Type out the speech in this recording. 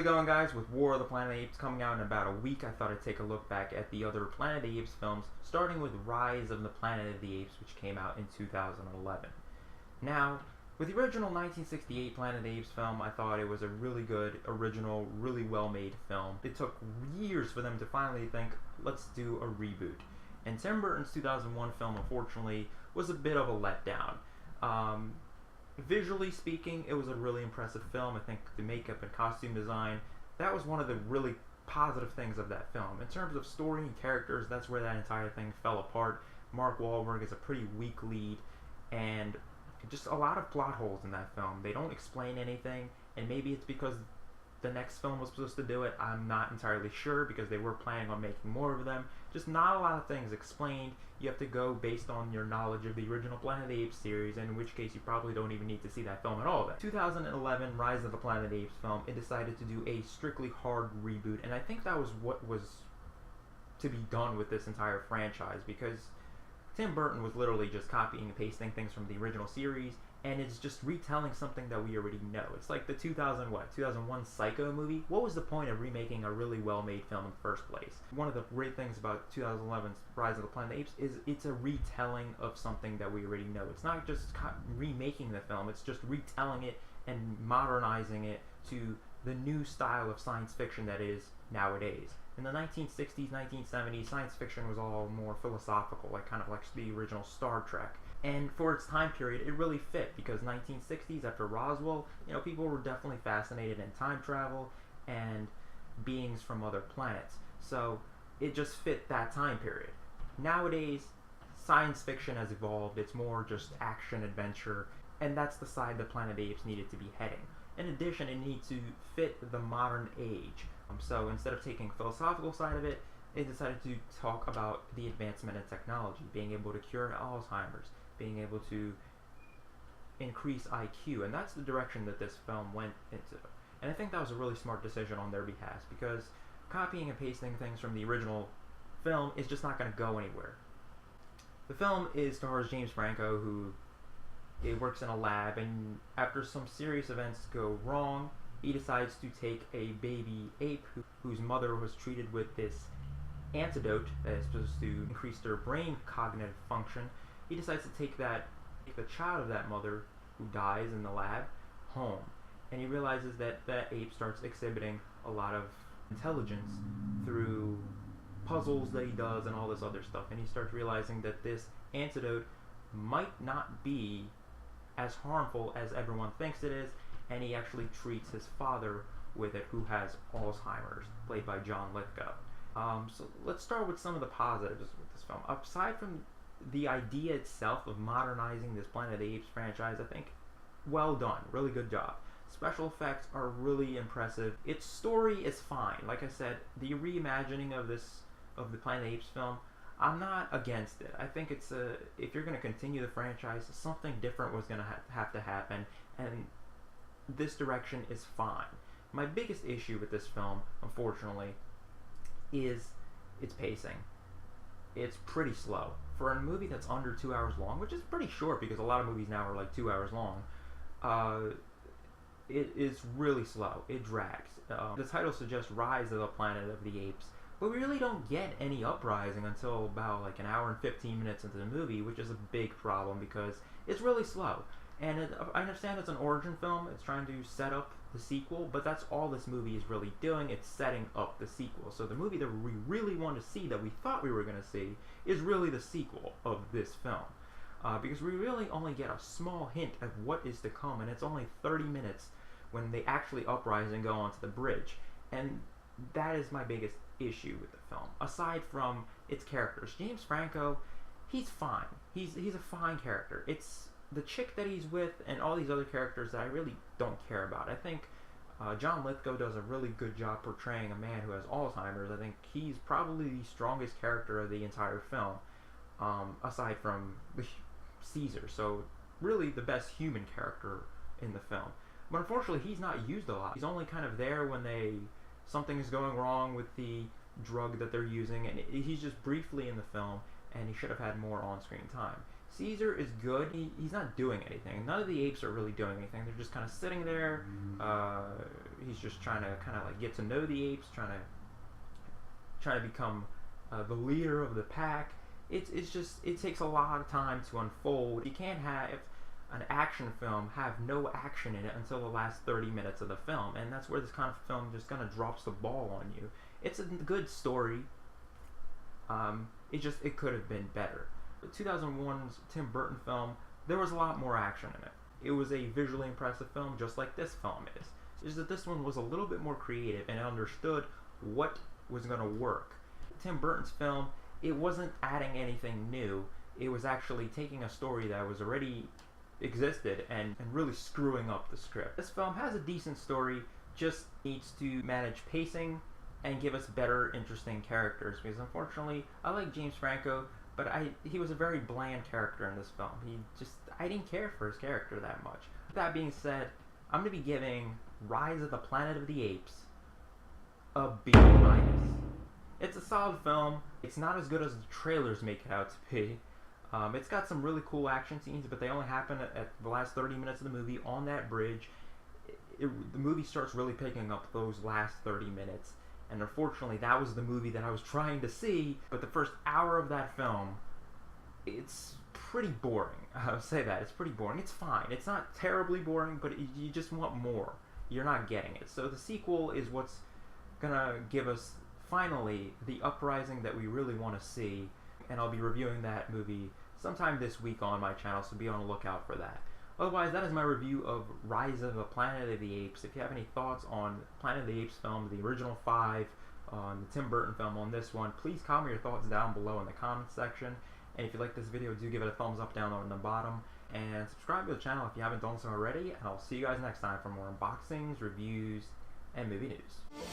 it going, guys? With War of the Planet of the Apes coming out in about a week, I thought I'd take a look back at the other Planet of the Apes films, starting with Rise of the Planet of the Apes, which came out in 2011. Now, with the original 1968 Planet of the Apes film, I thought it was a really good, original, really well-made film. It took years for them to finally think, let's do a reboot. And Tim Burton's 2001 film, unfortunately, was a bit of a letdown. Visually speaking, it was a really impressive film. I think the makeup and costume design, that was one of the really positive things of that film. In terms of story and characters, that's where that entire thing fell apart. Mark Wahlberg is a pretty weak lead, and just a lot of plot holes in that film. They don't explain anything, and maybe it's because the next film was supposed to do it. I'm not entirely sure, because they were planning on making more of them. Just not a lot of things explained. You have to go based on your knowledge of the original Planet of the Apes series, and in which case you probably don't even need to see that film at all. 2011 Rise of the Planet of the Apes film, it decided to do a strictly hard reboot, and I think that was what was to be done with this entire franchise, because Tim Burton was literally just copying and pasting things from the original series, and it's just retelling something that we already know. It's like the 2001 Psycho movie. What was the point of remaking a really well-made film in the first place? One of the great things about 2011's Rise of the Planet of the Apes is it's a retelling of something that we already know. It's not just remaking the film, it's just retelling it and modernizing it to the new style of science fiction that is nowadays. In the 1960s, 1970s, science fiction was all more philosophical, kind of like the original Star Trek. And for its time period, it really fit, because 1960s, after Roswell, people were definitely fascinated in time travel and beings from other planets. So it just fit that time period. Nowadays, science fiction has evolved. It's more just action, adventure, and that's the side the Planet of the Apes needed to be heading. In addition, it needs to fit the modern age. So instead of taking the philosophical side of it, they decided to talk about the advancement in technology, being able to cure Alzheimer's, being able to increase IQ, and that's the direction that this film went into. And I think that was a really smart decision on their behalf, because copying and pasting things from the original film is just not going to go anywhere. The film stars James Franco, who works in a lab, and after some serious events go wrong, he decides to take a baby ape whose mother was treated with this antidote that is supposed to increase their brain cognitive function. He decides to take the child of that mother, who dies in the lab, home. And he realizes that that ape starts exhibiting a lot of intelligence through puzzles that he does and all this other stuff. And he starts realizing that this antidote might not be as harmful as everyone thinks it is, and he actually treats his father with it, who has Alzheimer's, played by John Lithgow. So let's start with some of the positives with this film. Aside from the idea itself of modernizing this Planet of the Apes franchise, I think, well done, really good job. Special effects are really impressive. Its story is fine. Like I said, the reimagining of the Planet of the Apes film, I'm not against it. I think it's if you're going to continue the franchise, something different was going to have to happen, and this direction is fine. My biggest issue with this film, unfortunately, is its pacing. It's pretty slow. For a movie that's under 2 hours long, which is pretty short because a lot of movies now are like 2 hours long, it is really slow. It drags. The title suggests Rise of the Planet of the Apes, but we really don't get any uprising until about an hour and 15 minutes into the movie, which is a big problem because it's really slow. And I understand it's an origin film, it's trying to set up the sequel, but that's all this movie is really doing, it's setting up the sequel. So the movie that we really want to see, that we thought we were going to see, is really the sequel of this film. Because we really only get a small hint of what is to come, and it's only 30 minutes when they actually uprise and go onto the bridge. And that is my biggest issue with the film. Aside from its characters, James Franco, he's fine. He's a fine character. It's the chick that he's with and all these other characters that I really don't care about. I think John Lithgow does a really good job portraying a man who has Alzheimer's. I think he's probably the strongest character of the entire film, aside from Caesar. So really the best human character in the film. But unfortunately, he's not used a lot. He's only kind of there when something is going wrong with the drug that they're using, and he's just briefly in the film, and he should have had more on-screen time. Caesar is good. He's not doing anything. None of the apes are really doing anything. They're just kind of sitting there. He's just trying to kind of like get to know the apes, trying to become the leader of the pack. It's just, it takes a lot of time to unfold. You can't have an action film have no action in it until the last 30 minutes of the film, and that's where this kind of film just kind of drops the ball on you. It's a good story. It could have been better. The 2001's Tim Burton film, there was a lot more action in it. It was a visually impressive film, just like this film is. It's just that this one was a little bit more creative and understood what was going to work. Tim Burton's film, it wasn't adding anything new. It was actually taking a story that was already existed and really screwing up the script. This film has a decent story, just needs to manage pacing and give us better, interesting characters, because unfortunately, I like James Franco, but he was a very bland character in this film. I didn't care for his character that much. With that being said, I'm going to be giving Rise of the Planet of the Apes a B-. It's a solid film. It's not as good as the trailers make it out to be. It's got some really cool action scenes, but they only happen at the last 30 minutes of the movie on that bridge. The movie starts really picking up those last 30 minutes. And unfortunately, that was the movie that I was trying to see. But the first hour of that film, it's pretty boring. I'll say that. It's pretty boring. It's fine. It's not terribly boring, but you just want more. You're not getting it. So the sequel is what's going to give us, finally, the uprising that we really want to see. And I'll be reviewing that movie sometime this week on my channel, so be on the lookout for that. Otherwise, that is my review of Rise of the Planet of the Apes. If you have any thoughts on Planet of the Apes film, the original 5, on the Tim Burton film, on this one, please comment your thoughts down below in the comments section. And if you like this video, do give it a thumbs up down on the bottom. And subscribe to the channel if you haven't done so already. And I'll see you guys next time for more unboxings, reviews, and movie news.